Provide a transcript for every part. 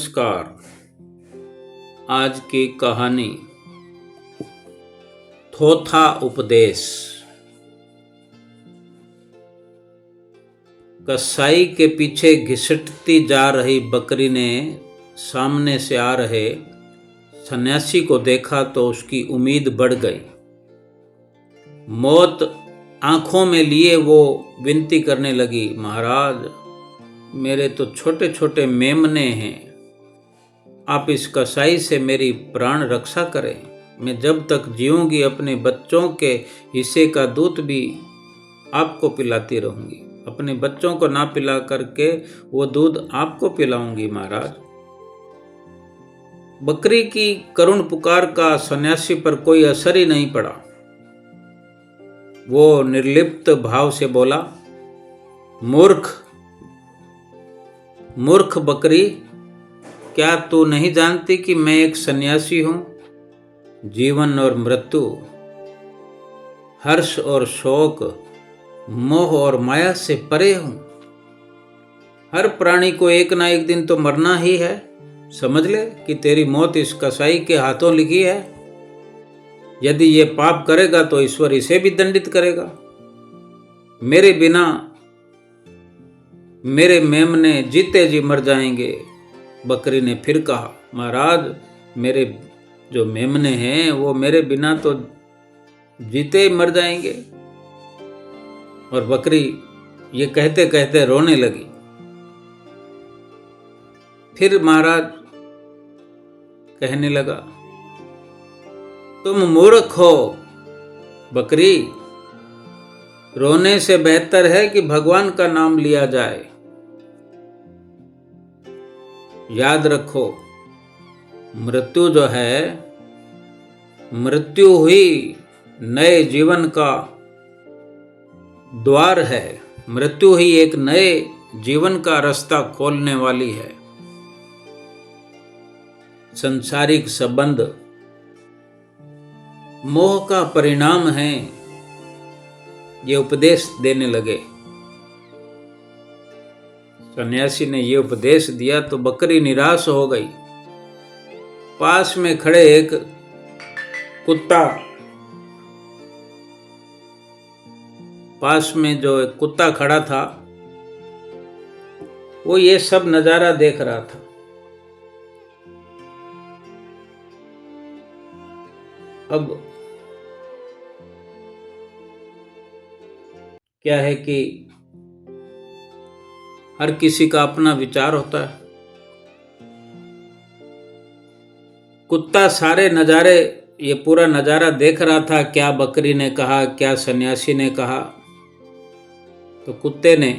नमस्कार। आज की कहानी थोथा उपदेश। कसाई के पीछे घिसटती जा रही बकरी ने सामने से आ रहे सन्यासी को देखा तो उसकी उम्मीद बढ़ गई। मौत आंखों में लिए वो विनती करने लगी, महाराज मेरे तो छोटे छोटे मेमने हैं, आप इस कसाई से मेरी प्राण रक्षा करें। मैं जब तक जीऊंगी अपने बच्चों के हिस्से का दूध भी आपको पिलाती रहूंगी। अपने बच्चों को ना पिला करके वो दूध आपको पिलाऊंगी महाराज। बकरी की करुण पुकार का सन्यासी पर कोई असर ही नहीं पड़ा। वो निर्लिप्त भाव से बोला, मूर्ख बकरी, क्या तू नहीं जानती कि मैं एक सन्यासी हूं? जीवन और मृत्यु, हर्ष और शोक, मोह और माया से परे हूं। हर प्राणी को एक ना एक दिन तो मरना ही है। समझ ले कि तेरी मौत इस कसाई के हाथों लिखी है। यदि ये पाप करेगा तो ईश्वर इसे भी दंडित करेगा। मेरे बिना मेरे मेमने जीते जी मर जाएंगे। बकरी ने फिर कहा, महाराज मेरे जो मेमने हैं वो मेरे बिना तो जीते ही मर जाएंगे। और बकरी ये कहते कहते रोने लगी। फिर महाराज कहने लगा, तुम मूर्ख हो बकरी, रोने से बेहतर है कि भगवान का नाम लिया जाए। याद रखो, मृत्यु जो है, मृत्यु ही नए जीवन का द्वार है। मृत्यु ही एक नए जीवन का रास्ता खोलने वाली है। संसारिक संबंध मोह का परिणाम है, ये उपदेश देने लगे। सन्यासी ने ये उपदेश दिया तो बकरी निराश हो गई। पास में खड़े एक कुत्ता खड़ा था, वो ये सब नजारा देख रहा था। अब क्या है कि हर किसी का अपना विचार होता है। कुत्ता सारे नज़ारे, ये पूरा नज़ारा देख रहा था, क्या बकरी ने कहा, क्या सन्यासी ने कहा। तो कुत्ते ने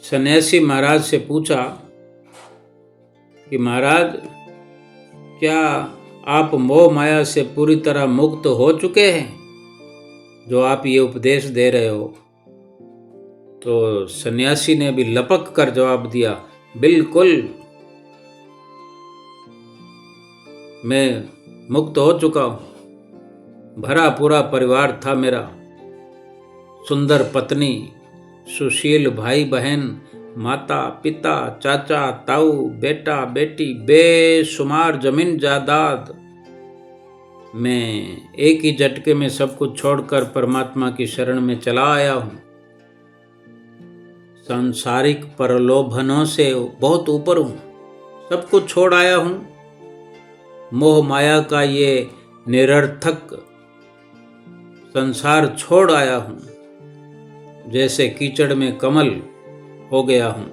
सन्यासी महाराज से पूछा कि महाराज क्या आप मोह माया से पूरी तरह मुक्त हो चुके हैं, जो आप ये उपदेश दे रहे हो? तो सन्यासी ने भी लपक कर जवाब दिया, बिल्कुल मैं मुक्त हो चुका हूँ। भरा पूरा परिवार था मेरा, सुंदर पत्नी, सुशील भाई बहन, माता पिता, चाचा ताऊ, बेटा बेटी, बेशुमार जमीन जायदाद। मैं एक ही झटके में सब कुछ छोड़कर परमात्मा की शरण में चला आया हूँ। सांसारिक प्रलोभनों से बहुत ऊपर हूँ, सब कुछ छोड़ आया हूँ। मोह माया का ये निरर्थक संसार छोड़ आया हूँ। जैसे कीचड़ में कमल हो गया हूँ।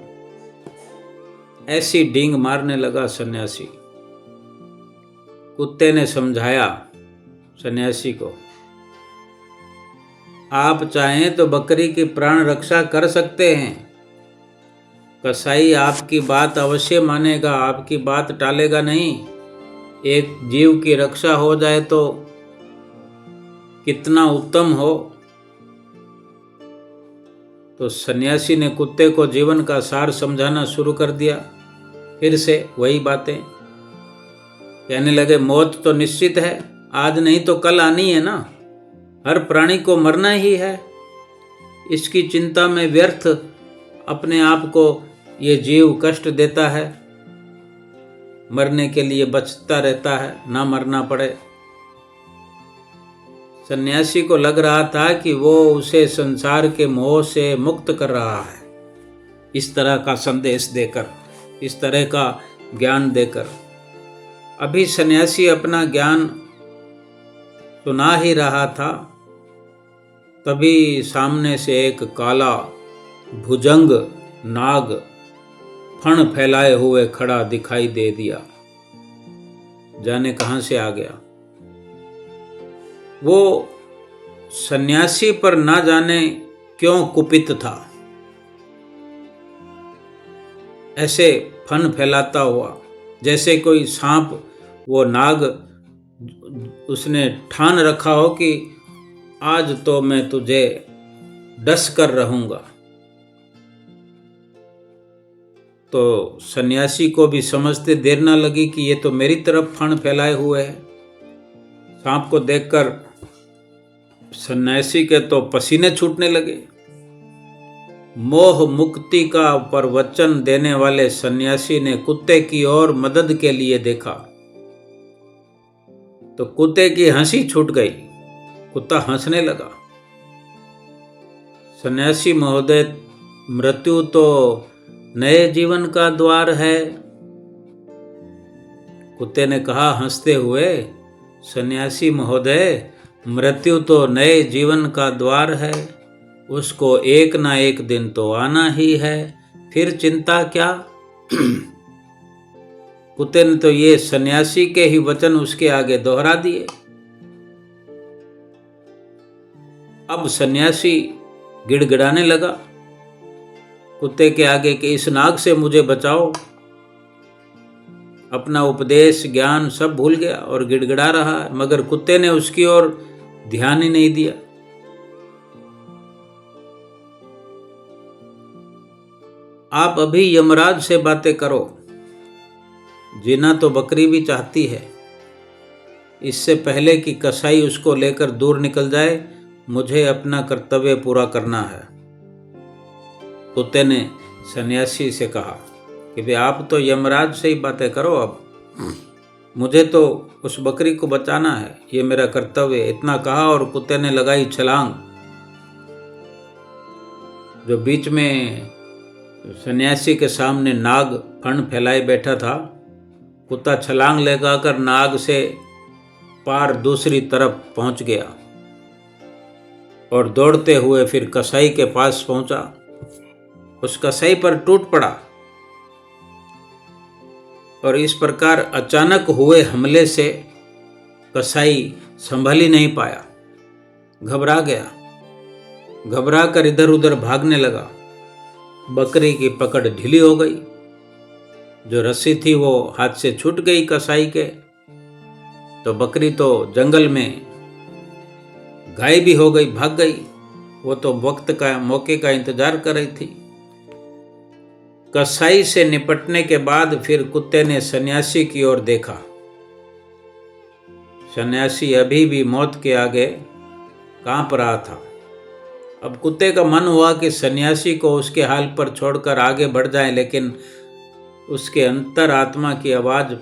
ऐसी डींग मारने लगा सन्यासी। कुत्ते ने समझाया सन्यासी को, आप चाहें तो बकरी की प्राण रक्षा कर सकते हैं। कसाई आपकी बात अवश्य मानेगा, आपकी बात टालेगा नहीं। एक जीव की रक्षा हो जाए तो कितना उत्तम हो। तो सन्यासी ने कुत्ते को जीवन का सार समझाना शुरू कर दिया। फिर से वही बातें कहने लगे, मौत तो निश्चित है, आज नहीं तो कल आनी है ना। हर प्राणी को मरना ही है। इसकी चिंता में व्यर्थ अपने आप को ये जीव कष्ट देता है। मरने के लिए बचता रहता है, ना मरना पड़े। सन्यासी को लग रहा था कि वो उसे संसार के मोह से मुक्त कर रहा है, इस तरह का संदेश देकर, इस तरह का ज्ञान देकर। अभी सन्यासी अपना ज्ञान सुना ही रहा था, तभी सामने से एक काला भुजंग नाग फण फैलाए हुए खड़ा दिखाई दे दिया। जाने कहां से आ गया। वो सन्यासी पर ना जाने क्यों कुपित था। ऐसे फन फैलाता हुआ, जैसे कोई सांप, वो नाग उसने ठान रखा हो कि आज तो मैं तुझे डस कर रहूंगा। तो सन्यासी को भी समझते देर ना लगी कि ये तो मेरी तरफ फण फैलाए हुए है। सांप को देखकर सन्यासी के तो पसीने छूटने लगे। मोह मुक्ति का प्रवचन देने वाले सन्यासी ने कुत्ते की ओर मदद के लिए देखा तो कुत्ते की हंसी छूट गई। कुत्ता हंसने लगा। सन्यासी महोदय, मृत्यु तो नए जीवन का द्वार है। कुत्ते ने कहा हंसते हुए, सन्यासी महोदय, मृत्यु तो नए जीवन का द्वार है, उसको एक ना एक दिन तो आना ही है, फिर चिंता क्या। कुत्ते ने तो ये सन्यासी के ही वचन उसके आगे दोहरा दिए। अब सन्यासी गिड़गिड़ाने लगा कुत्ते के आगे कि इस नाग से मुझे बचाओ। अपना उपदेश ज्ञान सब भूल गया और गिड़गिड़ा रहा है, मगर कुत्ते ने उसकी ओर ध्यान ही नहीं दिया। आप अभी यमराज से बातें करो, जीना तो बकरी भी चाहती है। इससे पहले कि कसाई उसको लेकर दूर निकल जाए, मुझे अपना कर्तव्य पूरा करना है। कुत्ते ने सन्यासी से कहा कि भाई आप तो यमराज से ही बातें करो, अब मुझे तो उस बकरी को बचाना है, ये मेरा कर्तव्य है। इतना कहा और कुत्ते ने लगाई छलांग। जो बीच में सन्यासी के सामने नाग फण फैलाए बैठा था, कुत्ता छलांग लगाकर नाग से पार दूसरी तरफ पहुंच गया और दौड़ते हुए फिर कसाई के पास पहुंचा। उस कसाई पर टूट पड़ा और इस प्रकार अचानक हुए हमले से कसाई संभल ही नहीं पाया, घबरा गया। घबरा कर इधर उधर भागने लगा। बकरी की पकड़ ढीली हो गई। जो रस्सी थी वो हाथ से छूट गई कसाई के, तो बकरी तो जंगल में गायब भी हो गई, भाग गई। वो तो वक्त का, मौके का इंतजार कर रही थी। कसाई से निपटने के बाद फिर कुत्ते ने सन्यासी की ओर देखा। सन्यासी अभी भी मौत के आगे कांप रहा था। अब कुत्ते का मन हुआ कि सन्यासी को उसके हाल पर छोड़कर आगे बढ़ जाए, लेकिन उसके अंतर आत्मा की आवाज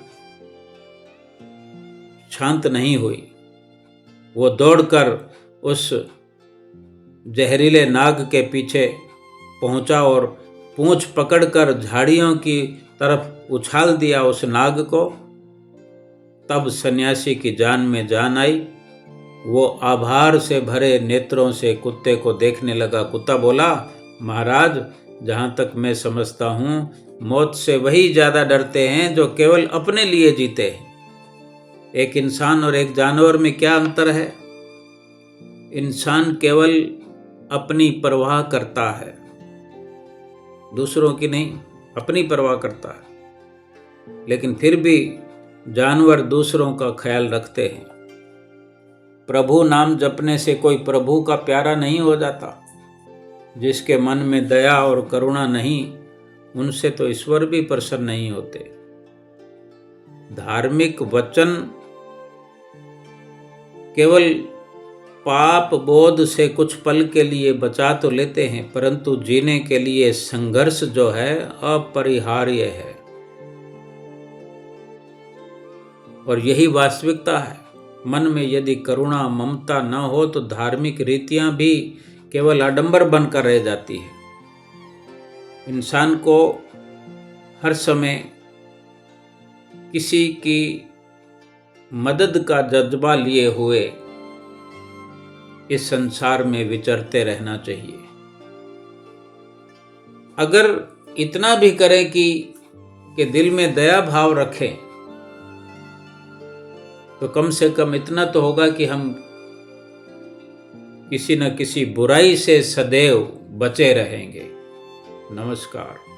शांत नहीं हुई। वो दौड़कर उस जहरीले नाग के पीछे पहुंचा और पूंछ पकड़कर झाड़ियों की तरफ उछाल दिया उस नाग को। तब सन्यासी की जान में जान आई। वो आभार से भरे नेत्रों से कुत्ते को देखने लगा। कुत्ता बोला, महाराज, जहाँ तक मैं समझता हूँ, मौत से वही ज़्यादा डरते हैं जो केवल अपने लिए जीते हैं। एक इंसान और एक जानवर में क्या अंतर है? इंसान केवल अपनी परवाह करता है, दूसरों की नहीं, अपनी परवाह करता है। लेकिन फिर भी जानवर दूसरों का ख्याल रखते हैं। प्रभु नाम जपने से कोई प्रभु का प्यारा नहीं हो जाता। जिसके मन में दया और करुणा नहीं, उनसे तो ईश्वर भी प्रसन्न नहीं होते। धार्मिक वचन केवल पाप बोध से कुछ पल के लिए बचा तो लेते हैं, परंतु जीने के लिए संघर्ष जो है अपरिहार्य है। और यही वास्तविकता है। मन में यदि करुणा ममता न हो तो धार्मिक रीतियां भी केवल आडंबर बनकर रह जाती है। इंसान को हर समय किसी की मदद का जज्बा लिए हुए इस संसार में विचरते रहना चाहिए। अगर इतना भी करें कि दिल में दया भाव रखें, तो कम से कम इतना तो होगा कि हम किसी न किसी बुराई से सदैव बचे रहेंगे। नमस्कार।